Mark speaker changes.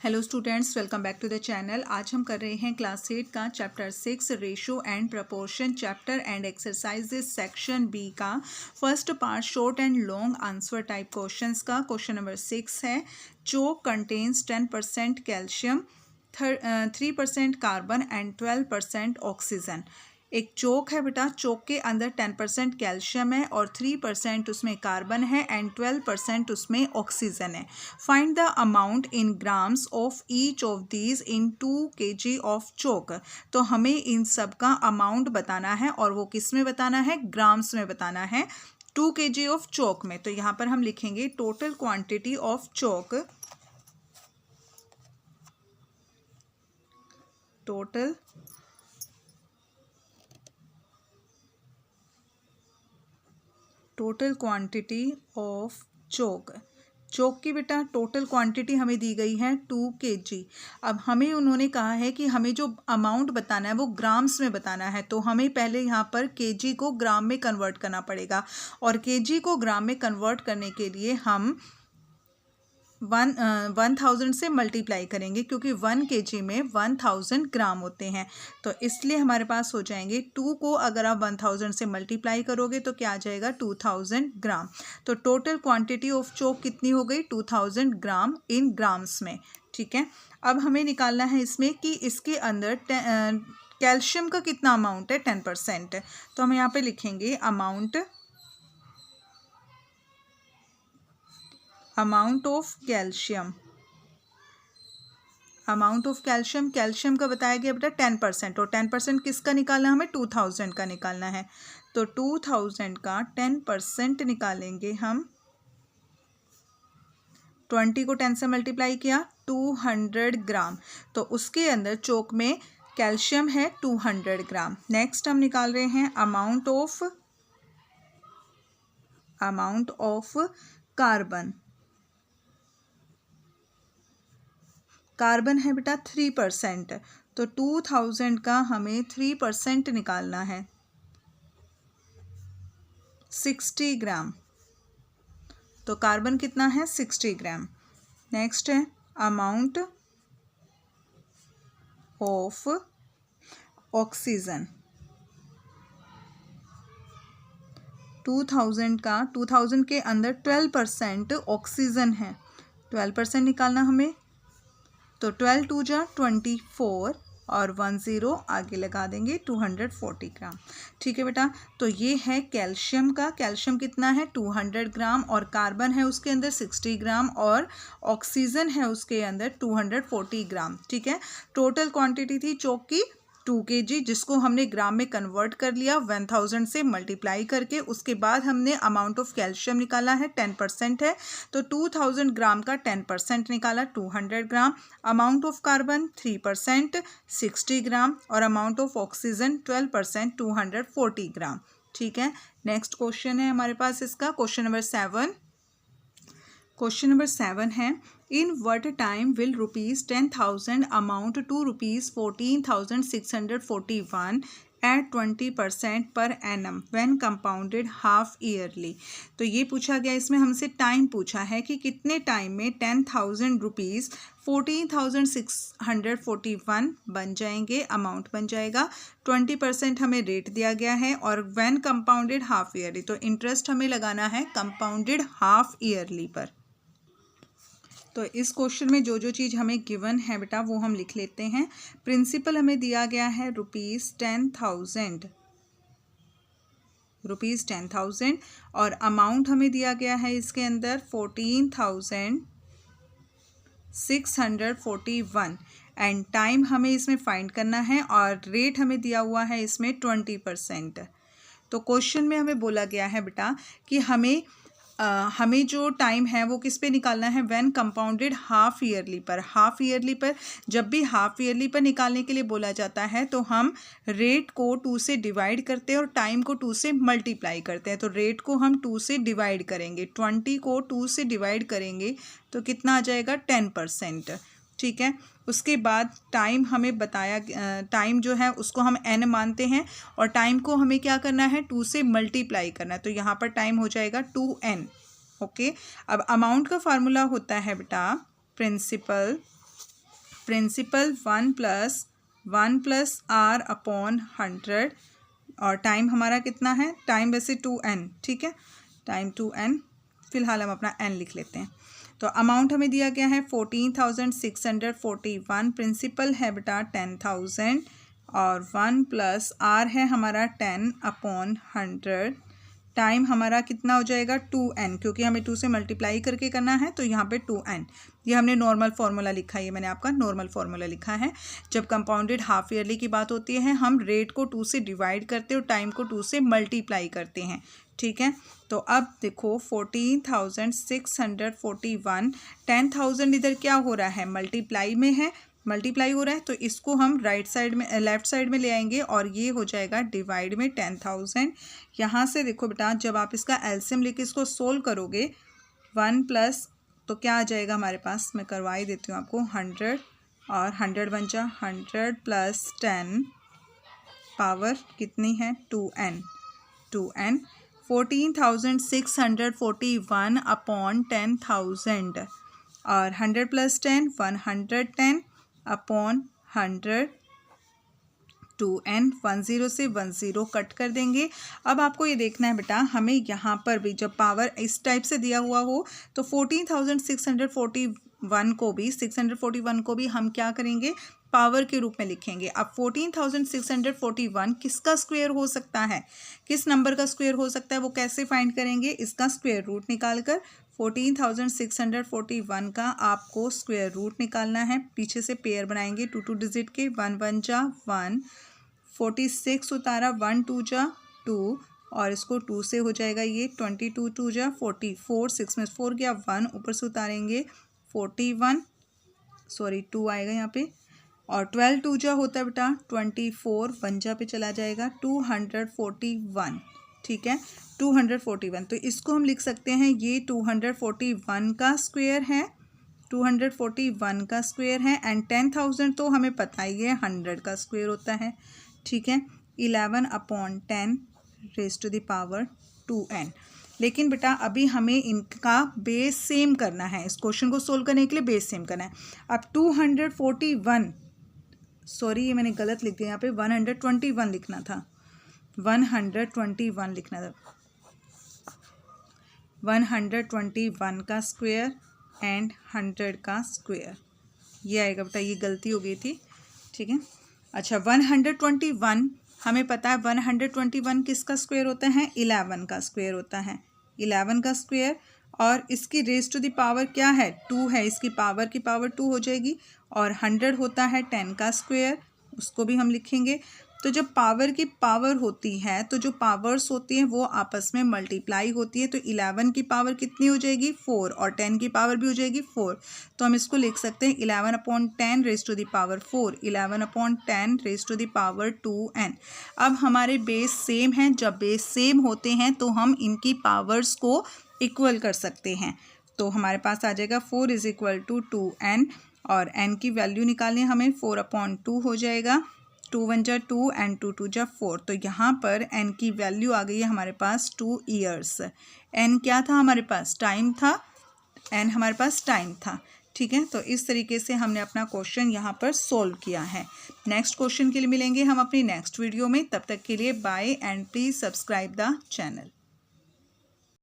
Speaker 1: Hello students, welcome back to the channel. आज हम कर रहे हैं क्लास 8 का chapter 6 ratio and proportion chapter end exercises section B का first part short and long answer type questions का। Question number 6 है, chalk contains 10% calcium, 3% carbon and 12% oxygen. एक चोक है बेटा, चोक के अंदर 10% कैल्शियम है और 3% उसमें कार्बन है एंड 12% उसमें ऑक्सीजन है। Find the amount in grams of each of these in 2 kg of chalk. तो हमें इन सब का अमाउंट बताना है और वो किस में बताना है, ग्राम्स में बताना है, 2 kg ऑफ चोक में। तो यहाँ पर हम लिखेंगे total quantity of chalk, total quantity of chalk. Chalk की बेटा टोटल क्वांटिटी हमें दी गई है 2 kg। अब हमें उन्होंने कहा है कि हमें जो अमाउंट बताना है वो ग्राम्स में बताना है, तो हमें पहले यहाँ पर kg को ग्राम में कन्वर्ट करना पड़ेगा और kg को ग्राम में कन्वर्ट करने के लिए हम 1000 से मल्टीप्लाई करेंगे क्योंकि 1 kg में 1000 ग्राम होते हैं। तो इसलिए हमारे पास हो जाएंगे 2 को अगर आप 1000 से मल्टीप्लाई करोगे तो क्या आ जाएगा 2000 ग्राम। तो टोटल क्वांटिटी ऑफ चोक कितनी हो गई 2000 ग्राम इन ग्राम्स में। ठीक है, अब हमें निकालना है इसमें कि इसके अंदर कैल्शियम का कितना अमाउंट है, 10%। तो हम यहाँ पे लिखेंगे अमाउंट ऑफ कैल्शियम। कैल्शियम का बताया गया बेटा 10%, और 10% किसका निकालना है, हमें 2000 का निकालना है। तो 2000 का 10% निकालेंगे हम। 20 को 10 से मल्टीप्लाई किया 200 ग्राम, तो उसके अंदर चोक में कैल्शियम है 200 ग्राम। नेक्स्ट हम निकाल रहे हैं अमाउंट ऑफ कार्बन। कार्बन है बेटा 3%, तो 2000 का हमें 3% निकालना है 60 ग्राम। तो कार्बन कितना है 60 ग्राम। नेक्स्ट है अमाउंट ऑफ ऑक्सीजन। 2000 के अंदर 12% ऑक्सीजन है, 12% निकालना हमें। तो 12 2 जा 24 और 10 आगे लगा देंगे 240 ग्राम। ठीक है बेटा, तो ये है कैल्शियम का। कैल्शियम कितना है 200 ग्राम और कार्बन है उसके अंदर 60 ग्राम और ऑक्सीजन है उसके अंदर 240 ग्राम। ठीक है, टोटल क्वांटिटी थी चोक की 2 kg, जिसको हमने ग्राम में कन्वर्ट कर लिया 1000 से मल्टीप्लाई करके। उसके बाद हमने अमाउंट ऑफ कैल्शियम निकाला है 10% है, तो 2000 ग्राम का 10% निकाला 200 ग्राम। अमाउंट ऑफ कार्बन 3% 60 ग्राम और अमाउंट ऑफ ऑक्सीजन 12% 240 ग्राम। ठीक है, नेक्स्ट क्वेश्चन है हमारे पास इसका क्वेश्चन नंबर 7। क्वेश्चन नंबर 7 है, in what time will ₹10,000 amount to ₹14,641 at 20% पर annum when compounded half yearly. तो ये पूछा गया, इसमें हमसे टाइम पूछा है कि कितने टाइम में 10,000 रुपीज़ 14,641 बन जाएंगे, अमाउंट बन जाएगा। 20% हमें रेट दिया गया है और व्हेन कंपाउंडेड हाफ ईयरली, तो इंटरेस्ट हमें लगाना है कंपाउंडेड हाफ ईयरली पर। तो इस क्वेश्चन में जो जो चीज़ हमें गिवन है बेटा वो हम लिख लेते हैं। प्रिंसिपल हमें दिया गया है ₹10,000 और अमाउंट हमें दिया गया है इसके अंदर 14,641 एंड टाइम हमें इसमें फाइंड करना है और रेट हमें दिया हुआ है इसमें 20%। तो क्वेश्चन में हमें बोला गया है बेटा कि हमें जो टाइम है वो किस पे निकालना है, व्हेन कंपाउंडेड हाफ ईयरली पर। हाफ ईयरली पर जब भी हाफ ईयरली पर निकालने के लिए बोला जाता है तो हम रेट को 2 से डिवाइड करते हैं और टाइम को 2 से मल्टीप्लाई करते हैं। तो रेट को हम 2 से डिवाइड करेंगे, 20 को 2 से डिवाइड करेंगे तो कितना आ जाएगा 10%। ठीक है, उसके बाद टाइम हमें बताया, टाइम जो है उसको हम n मानते हैं और टाइम को हमें क्या करना है 2 से मल्टीप्लाई करना है, तो यहाँ पर टाइम हो जाएगा 2n। ओके, अब अमाउंट का फार्मूला होता है बेटा principal principal 1 plus r upon 100 और टाइम हमारा कितना है, टाइम वैसे 2n, ठीक है, टाइम 2n, फिलहाल हम अपना n लिख लेते हैं। तो अमाउंट हमें दिया गया है 14,641, प्रिंसिपल है बेटा 10,000 और 1 प्लस r है हमारा 10 अपॉन 100, टाइम हमारा कितना हो जाएगा 2n, क्योंकि हमें 2 से मल्टीप्लाई करके करना है तो यहाँ पे 2n, ये हमने नॉर्मल फार्मूला लिखा है, ये मैंने आपका नॉर्मल फार्मूला लिखा है। जब कंपाउंडेड हाफ ईयरली की बात होती है हम रेट को 2 से डिवाइड करते हैं और टाइम को 2 से मल्टीप्लाई करते हैं, ठीक है। तो अब देखो 14,641, 10,000 इधर क्या हो रहा है, मल्टीप्लाई में है, मल्टीप्लाई हो रहा है, तो इसको हम राइट साइड में, लेफ़्ट साइड में ले आएंगे और ये हो जाएगा डिवाइड में 10,000। यहाँ से देखो बेटा जब आप इसका एलसीएम लेके इसको सोल्व करोगे 1 प्लस, तो क्या आ जाएगा हमारे पास, मैं करवा ही देती हूँ आपको, 100 और 100 बन जा 100 प्लस 10 पावर कितनी है 2n, 14,641 अपॉन 10,000 और 100 प्लस 10 110 अपॉन 100 2n, 10 से 10 कट कर देंगे। अब आपको ये देखना है बेटा हमें यहाँ पर भी जब पावर इस टाइप से दिया हुआ हो तो 641 को भी हम क्या करेंगे, पावर के रूप में लिखेंगे। अब 14,641 किसका स्क्वायर हो सकता है, किस नंबर का स्क्वायर हो सकता है, वो कैसे फाइंड करेंगे, इसका स्क्वायर रूट निकाल कर 14,641 का आपको स्क्वायर रूट निकालना है। पीछे से पेयर बनाएंगे 2 डिजिट के, 1 1 जा 1, 46 उतारा, 1 2 जा 2 और इसको 2 से हो जाएगा ये 22 2 जा 44, 6 में 4 गया, 1 ऊपर से उतारेंगे 41, सॉरी 2 आएगा यहाँ पे, और 12 2 जा होता है बेटा 24, 1 जा पे चला जाएगा 241, ठीक है 241। तो इसको हम लिख सकते हैं ये 241 का स्क्वायर है, 241 का स्क्वायर है, एंड 10,000 तो हमें पता ही है 100 का स्क्वायर होता है, ठीक है, 11 upon 10 raise to the power 2n। लेकिन बेटा अभी हमें इनका बेस सेम करना है, इस क्वेश्चन को सोल्व करने के लिए बेस सेम करना है। अब 241, सॉरी ये मैंने गलत लिख दिया, यहाँ पे 121 लिखना था, 121 लिखना था, 121 का स्क्वायर एंड 100 का स्क्वायर, ये आएगा बेटा, ये गलती हो गई थी, ठीक है। अच्छा 121 हमें पता है 121 किसका स्क्वायर होता है, 11 का स्क्वायर होता है, 11 का स्क्वायर, और इसकी रेज़ टू द पावर क्या है 2 है, इसकी पावर की पावर 2 हो जाएगी, और 100 होता है 10 का स्क्वायर, उसको भी हम लिखेंगे। तो जब पावर की पावर होती है तो जो पावर्स होती हैं वो आपस में मल्टीप्लाई होती है, तो 11 की पावर कितनी हो जाएगी 4 और 10 की पावर भी हो जाएगी 4, तो हम इसको लिख सकते हैं 11 upon 10 raise to the power 4, 11 upon 10 raise to the power 2n। अब हमारे बेस सेम हैं, जब बेस सेम होते हैं तो हम इनकी पावर्स को इक्वल कर सकते हैं, तो हमारे पास आ जाएगा 4 इज़ इक्वल टू 2n, और n की वैल्यू निकालनी हमें 4 अपॉन 2 हो जाएगा, 2 1 जा 2 एंड 2 2 जा 4, तो यहाँ पर n की वैल्यू आ गई है हमारे पास 2 ईयर्स। n क्या था हमारे पास, टाइम था, n हमारे पास टाइम था, ठीक है। तो इस तरीके से हमने अपना क्वेश्चन यहाँ पर सोल्व किया है। नेक्स्ट क्वेश्चन के लिए मिलेंगे हम अपनी नेक्स्ट वीडियो में, तब तक के लिए bye and please subscribe the channel.